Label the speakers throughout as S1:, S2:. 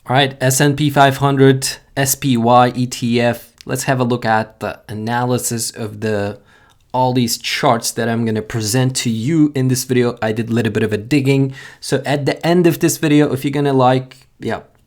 S1: All right, S&P 500 SPY ETF. Let's have a look at the analysis of all these charts that I'm going to present to you in this video. I did a little bit of a digging. So at the end of this video, if you're going to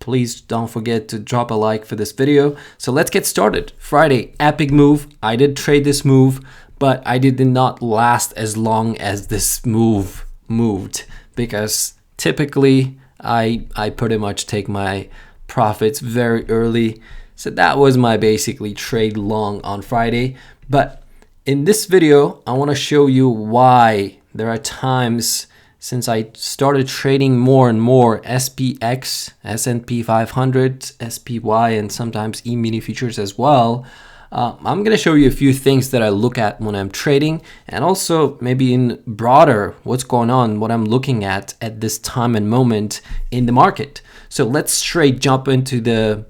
S1: please don't forget to drop a like for this video. So let's get started. Friday, epic move. I did trade this move, but I did not last as long as this move moved because typically I pretty much take my profits very early. So that was my basically trade long on Friday. But in this video, I want to show you why there are times since I started trading more and more SPX, S&P 500, SPY, and sometimes E-mini futures as well. I'm going to show you a few things that I look at when I'm trading, and also maybe in broader what's going on, what I'm looking at this time and moment in the market. So let's straight jump into the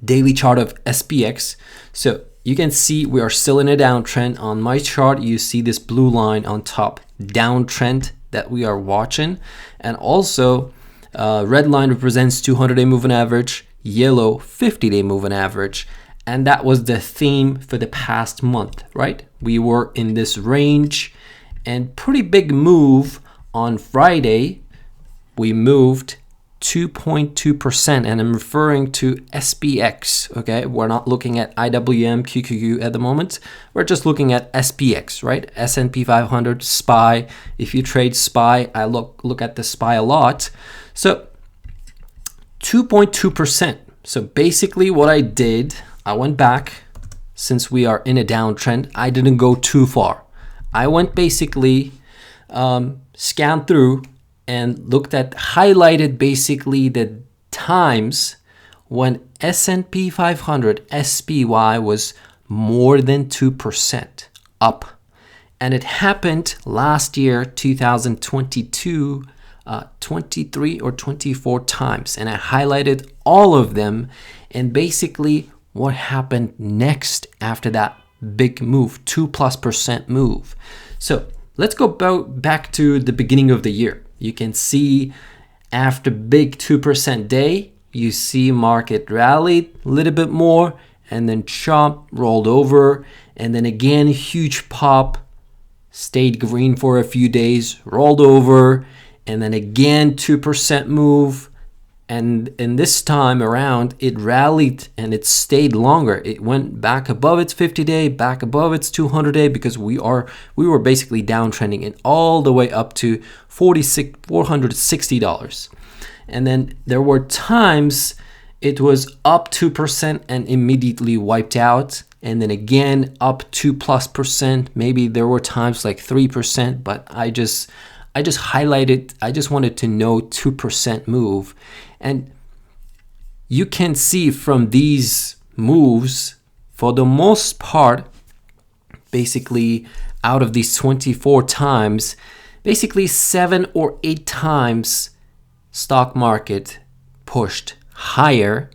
S1: daily chart of SPX. So you can see we are still in a downtrend. On my chart, you see this blue line on top, downtrend that we are watching. And also red line represents 200-day moving average, yellow 50-day moving average. And that was the theme for the past month, right? We were in this range and pretty big move on Friday. We moved 2.2%, and I'm referring to SPX, okay? We're not looking at IWM, QQQ at the moment. We're just looking at SPX, right? S&P 500, SPY. If you trade SPY, I look at the SPY a lot. So 2.2%. So basically what I did, I went back. Since we are in a downtrend, I didn't go too far. I went basically scanned through and highlighted basically the times when S&P 500 SPY was more than 2% up. And it happened last year, 2022, 23 or 24 times. And I highlighted all of them, and basically what happened next after that big move, 2+% move. So let's go back to the beginning of the year. You can see after big 2% day, you see market rallied a little bit more and then chop, rolled over, and then again huge pop, stayed green for a few days, rolled over, and then again 2% move. And in this time around, it rallied and it stayed longer. It went back above its 50-day, back above its 200-day, because we were basically downtrending and all the way up to $460. And then there were times it was up 2% and immediately wiped out. And then again up 2+%. Maybe there were times like 3%, but I just highlighted, I just wanted to know 2% move. And you can see from these moves, for the most part, basically out of these 24 times, basically 7 or 8 times stock market pushed higher,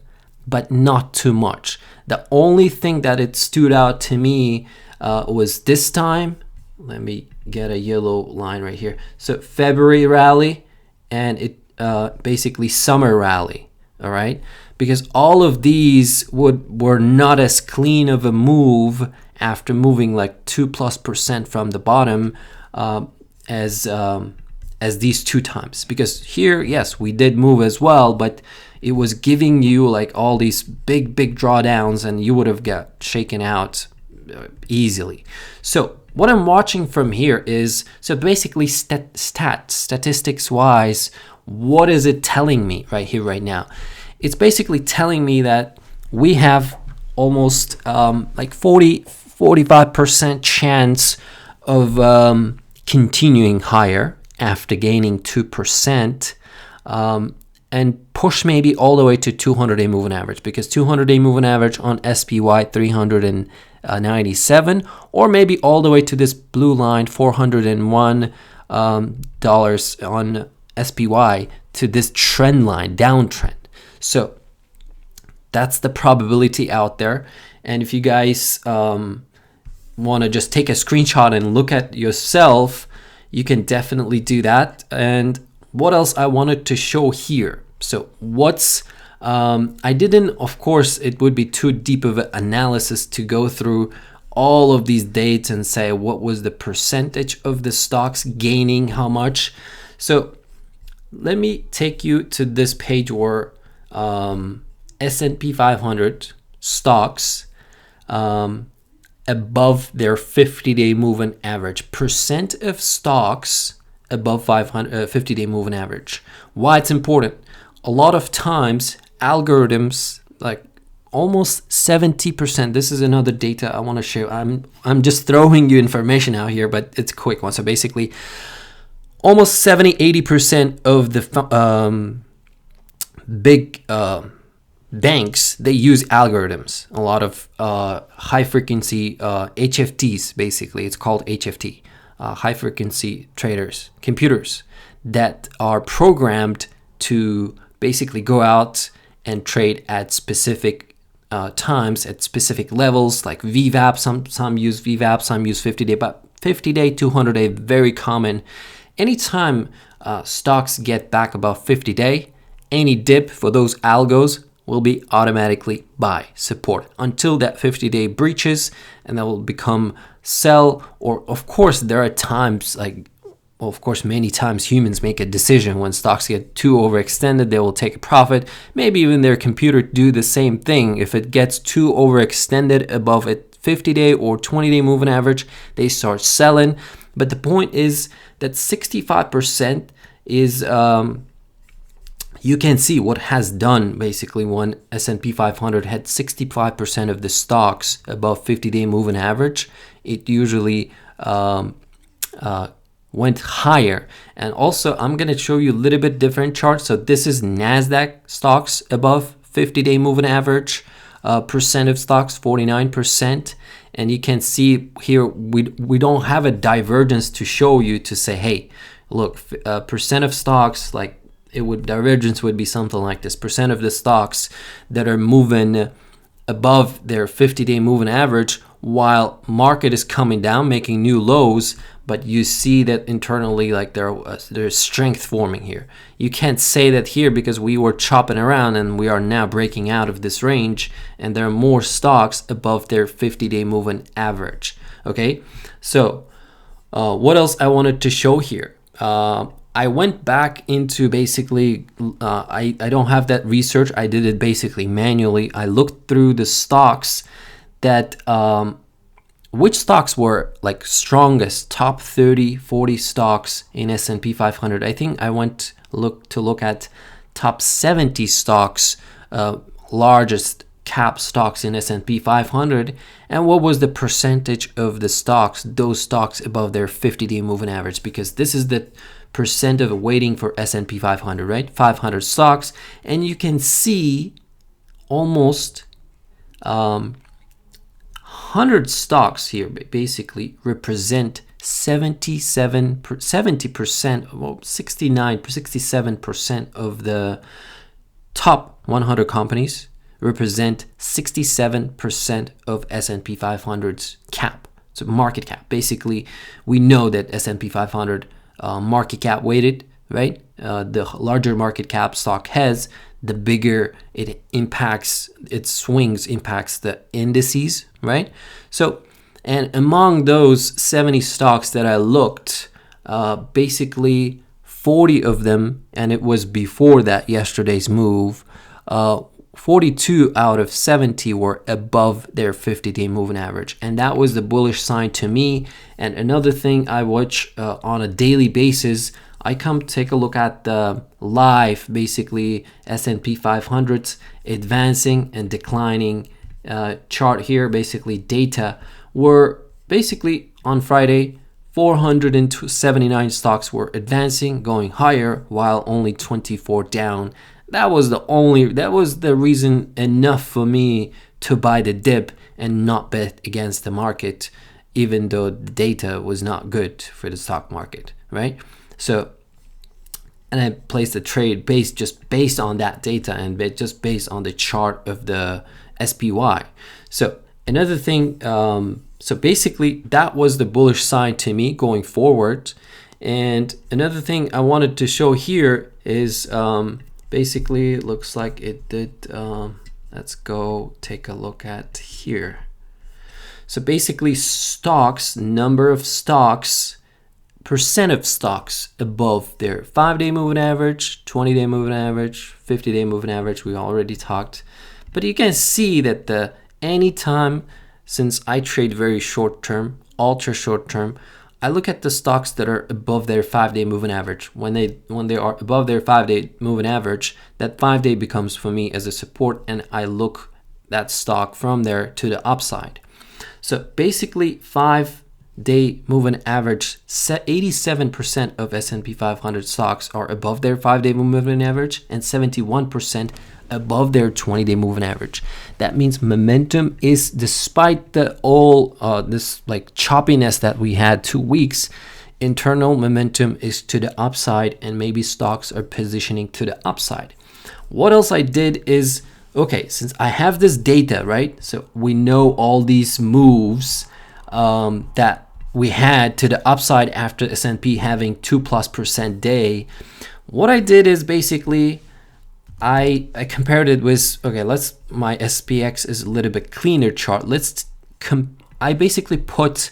S1: but not too much. The only thing that it stood out to me was this time. Let me get a yellow line right here. So February rally and it basically summer rally, all right? Because all of these were not as clean of a move after moving like 2+% from the bottom as these two times. Because here, yes, we did move as well, but it was giving you like all these big drawdowns and you would have got shaken out easily. So what I'm watching from here is, so basically statistics wise, what is it telling me right here, right now? It's basically telling me that we have almost like 45% chance of continuing higher after gaining 2%, and push maybe all the way to 200-day moving average, because 200-day moving average on SPY 397, or maybe all the way to this blue line $401 on SPY to this trend line, downtrend. So that's the probability out there. And if you guys want to just take a screenshot and look at yourself, you can definitely do that. And what else I wanted to show here? So what's I didn't, of course, it would be too deep of an analysis to go through all of these dates and say what was the percentage of the stocks gaining how much. So let me take you to this page where S&P 500 stocks above their 50-day moving average, percent of stocks above 50-day moving average. Why it's important? A lot of times algorithms, like almost 70%, this is another data I want to share. I'm just throwing you information out here, but it's a quick one. So basically almost 70-80% of the big banks, they use algorithms. A lot of high frequency HFTs, basically it's called HFT, high frequency traders, computers that are programmed to basically go out and trade at specific times at specific levels, like VWAP. Some use VWAP, some use 50-day, but 50-day, 200-day, very common. Anytime stocks get back above 50-day, any dip for those algos will be automatically buy support until that 50-day breaches, and that will become sell. Or of course there are times, like, well, of course many times humans make a decision when stocks get too overextended, they will take a profit. Maybe even their computer do the same thing. If it gets too overextended above a 50-day or 20-day moving average, they start selling. But the point is that 65% is you can see what has done basically when S&P 500 had 65% of the stocks above 50-day moving average. It usually went higher. And also I'm going to show you a little bit different chart. So this is NASDAQ stocks above 50-day moving average, percent of stocks 49%. And you can see here we don't have a divergence to show you to say, hey, look, percent of stocks, like divergence would be something like this. Percent of the stocks that are moving above their 50-day moving average while market is coming down, making new lows, but you see that internally, like there's strength forming here. You can't say that here because we were chopping around and we are now breaking out of this range, and there are more stocks above their 50-day moving average. Okay, so what else I wanted to show here? I went back into basically, I don't have that research. I did it basically manually. I looked through the stocks that, which stocks were like strongest, top 30, 40 stocks in S&P 500. I think I went to look at top 70 stocks, largest cap stocks in S&P 500, and what was the percentage of the stocks, those stocks above their 50-day moving average, because this is the percent of weighting for S&P 500, right? 500 stocks, and you can see almost 100 stocks here basically represent 70%, well, 67% of the top 100 companies represent 67% of S&P 500's cap. So market cap. Basically, we know that S&P 500 market cap weighted, right? The larger market cap stock has, the bigger it impacts, its swings impacts the indices, right? So, and among those 70 stocks that I looked, basically 40 of them, and it was before that yesterday's move, 42 out of 70 were above their 50-day moving average, and that was the bullish sign to me. And another thing I watch on a daily basis, I come take a look at the live, basically S&P 500's advancing and declining chart here. Basically data were basically on Friday 479 stocks were advancing, going higher, while only 24 down. That was the reason enough for me to buy the dip and not bet against the market, even though the data was not good for the stock market, right? So, and I placed a trade based on that data and just based on the chart of the SPY. So another thing, so basically that was the bullish side to me going forward. And another thing I wanted to show here is basically it looks like it did. Let's go take a look at here. So basically stocks, number of stocks, percent of stocks above their 5-day moving average, 20-day moving average, 50-day moving average, we already talked. But you can see that the anytime, since I trade very short term, ultra short term, I look at the stocks that are above their 5-day moving average. When they are above their 5-day moving average, that 5-day becomes for me as a support, and I look that stock from there to the upside. So basically 5-day moving average, 87% of S&P 500 stocks are above their 5-day moving average and 71% above their 20-day moving average. That means momentum is, despite the all this like choppiness that we had 2 weeks, internal momentum is to the upside, and maybe stocks are positioning to the upside. What else I did is, okay, since I have this data, right? So we know all these moves that we had to the upside after S&P having 2+% day. What I did is basically I compared it with, okay, my SPX is a little bit cleaner chart. I basically put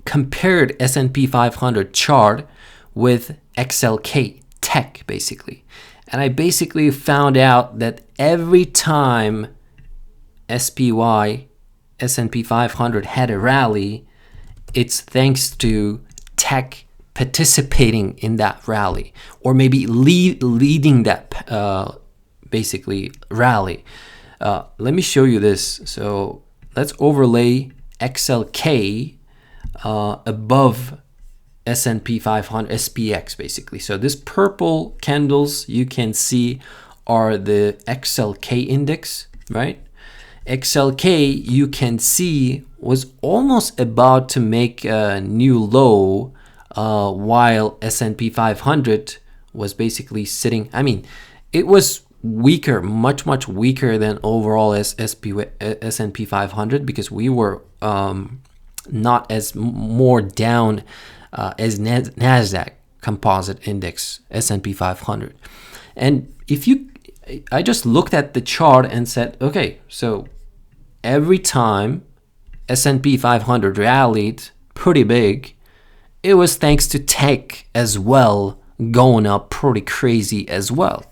S1: compared S&P 500 chart with XLK tech basically. And I basically found out that every time S&P 500 had a rally, it's thanks to tech participating in that rally, or maybe leading that basically rally. Let me show you this. So let's overlay XLK above S&P 500 SPX basically. So this purple candles you can see are the XLK index, right? XLK you can see was almost about to make a new low, while S&P 500 was basically sitting. I mean, it was weaker, much weaker than overall S&P 500, because we were not as more down as Nasdaq Composite Index, S&P 500. And I just looked at the chart and said, okay, so every time S&P 500 rallied pretty big, it was thanks to tech as well, going up pretty crazy as well.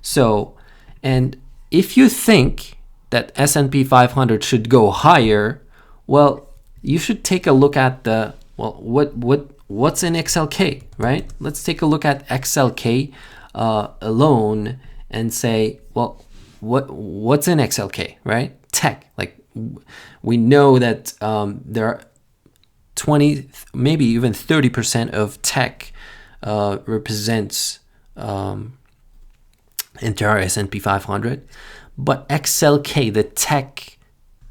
S1: So, and if you think that S&P 500 should go higher, well, you should take a look at the, well, what's in XLK, right? Let's take a look at XLK alone and say, well, what's in XLK, right? Tech. Like, we know that there are 20, maybe even 30% of tech represents entire S&P 500. But XLK, the tech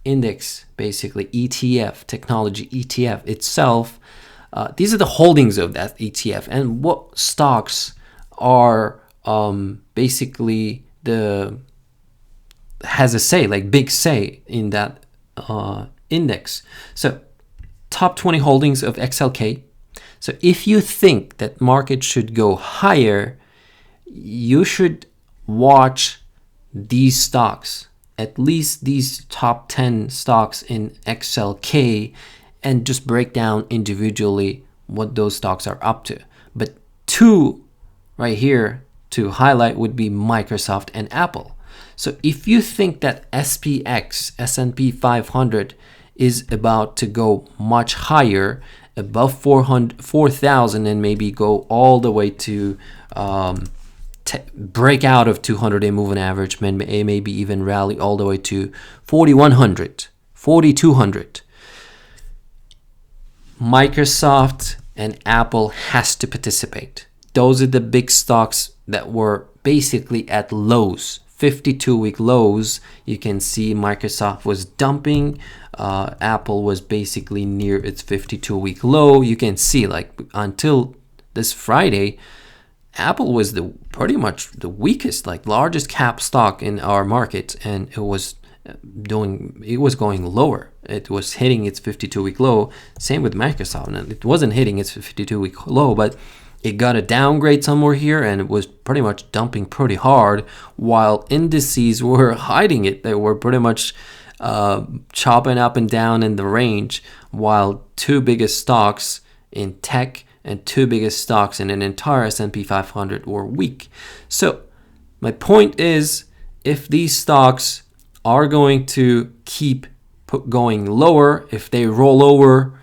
S1: index, basically ETF, technology ETF itself, these are the holdings of that ETF, and what stocks are basically has a say, like big say in that index. So top 20 holdings of XLK. So if you think that market should go higher, you should watch these stocks, at least these top 10 stocks in XLK, and just break down individually what those stocks are up to. But two right here to highlight would be Microsoft and Apple. So if you think that SPX, S&P 500, is about to go much higher, above 4,000, and maybe go all the way to break out of 200-day moving average, maybe even rally all the way to 4,100, 4,200. Microsoft and Apple has to participate. Those are the big stocks that were basically at lows, 52-week lows. You can see Microsoft was dumping. Apple was basically near its 52-week low. You can see, like, until this Friday, Apple was pretty much the weakest, like largest cap stock in our market, and it was going lower. It was hitting its 52-week low. Same with Microsoft, and it wasn't hitting its 52-week low, but it got a downgrade somewhere here and it was pretty much dumping pretty hard, while indices were hiding it. They were pretty much chopping up and down in the range, while two biggest stocks in tech and two biggest stocks in an entire S&P 500 were weak. So my point is, if these stocks are going to keep going lower, if they roll over,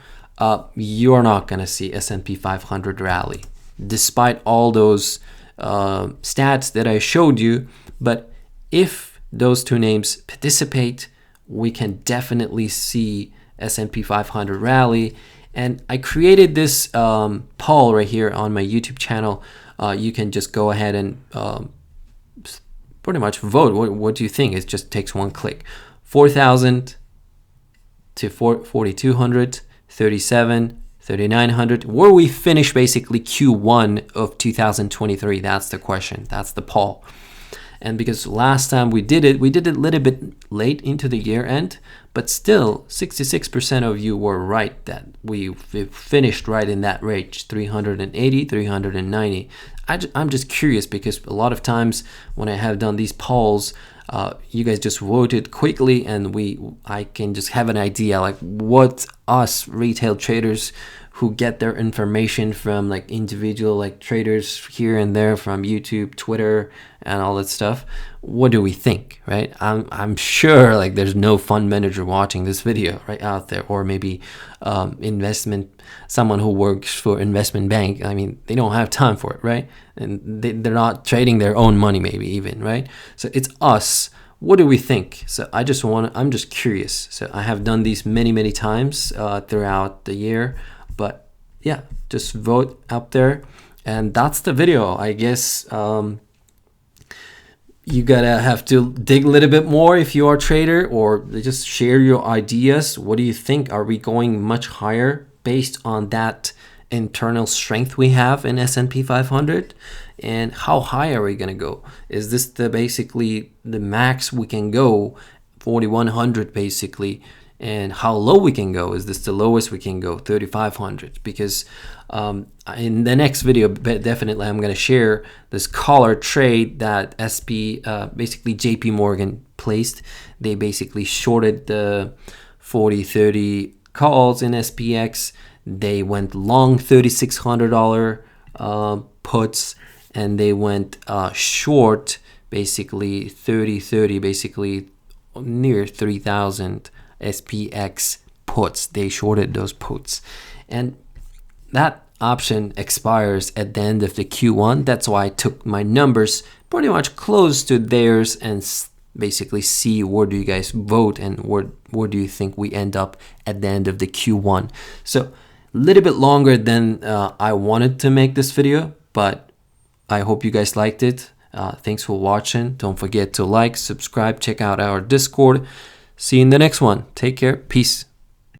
S1: you're not going to see S&P 500 rally, despite all those stats that I showed you. But if those two names participate, we can definitely see S&P 500 rally. And I created this poll right here on my YouTube channel. You can just go ahead and pretty much vote. What do you think? It just takes one click. 4,000 to 4,200, 37, 3,900. Where we finish basically Q1 of 2023? That's the question. That's the poll. And because last time we did it a little bit late into the year end, but still 66% of you were right that we finished right in that range, 380, 390. I'm just curious, because a lot of times when I have done these polls, you guys just voted quickly, and I can just have an idea like what us retail traders who get their information from like individual like traders here and there from YouTube, Twitter, and all that stuff. What do we think, right? I'm sure like there's no fund manager watching this video right out there, or maybe someone who works for investment bank. I mean, they don't have time for it, right? And they're not trading their own money, maybe even, right? So it's us. What do we think? So I'm just curious. So I have done these many times throughout the year. But yeah, just vote up there. And that's the video. I guess you gotta have to dig a little bit more if you are a trader, or just share your ideas. What do you think? Are we going much higher based on that internal strength we have in S&P 500? And how high are we gonna go? Is this basically the max we can go, 4,100 basically? And how low we can go? Is this the lowest we can go, 3,500? Because in the next video, definitely I'm going to share this collar trade that basically JP Morgan placed. They basically shorted the 40-30 calls in SPX. They went long $3,600 puts, and they went short basically 30-30, basically near 3,000 SPX puts. They shorted those puts, and that option expires at the end of the Q1. That's why I took my numbers pretty much close to theirs and basically see where do you guys vote and where do you think we end up at the end of the Q1. So a little bit longer than I wanted to make this video, but I hope you guys liked it. Thanks for watching. Don't forget to like, subscribe, check out our Discord. See you in the next one. Take care. Peace.